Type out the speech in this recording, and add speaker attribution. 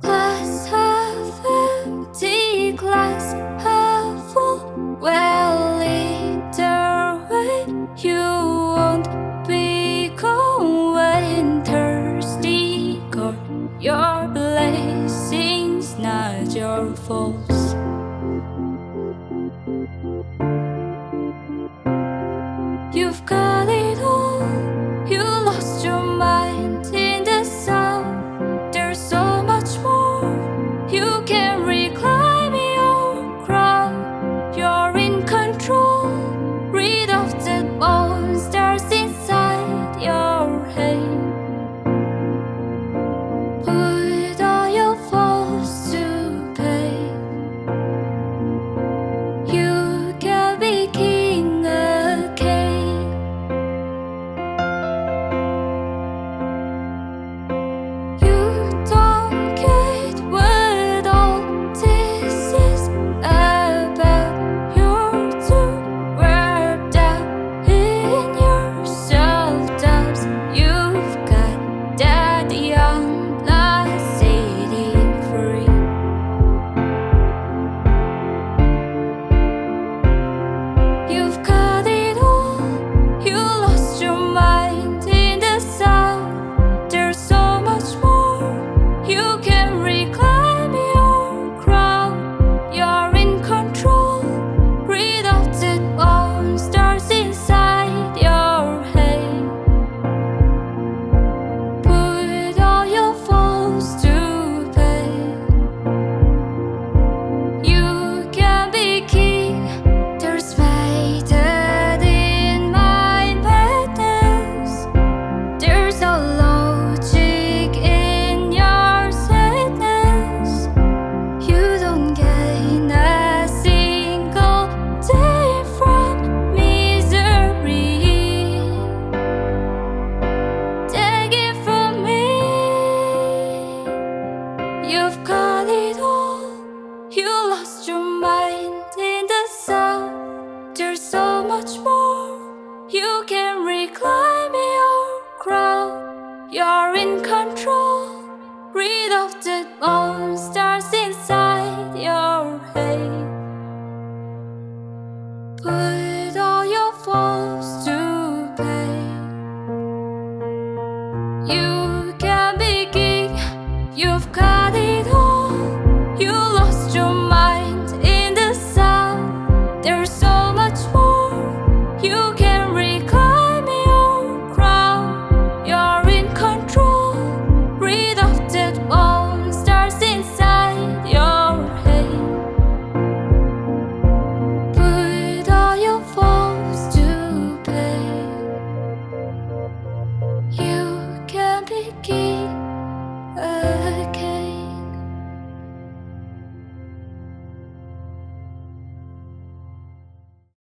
Speaker 1: Glass half empty, glass half full. Well, either way, you won't be going thirsty. Or your blessings, not your faults. You've got it all. You lost your mind in the sound. There's so much more. You can reclaim your crown. You're in control. Rid of the monsters inside your head. Put all your faults to pay. You can be king again. You don't get what all this is about. You're too wrapped up in your self-doubts. You've got that young blood setting free. You've got it all. You lost your mind in the sound. There's so much more. You can reclaim your crown. You're in control. Rid of the monsters inside your head. Put all your faults to pay. You can be king. There's fate in my madness. There's no logic in your sadness. You don't gain a single day from misery. Take it from me. You've got it all. You lost your mind in the sound. There's so much more. You can reclaim your crown. You're in control. Rid of the monsters inside your head. Put all your faults to pay. You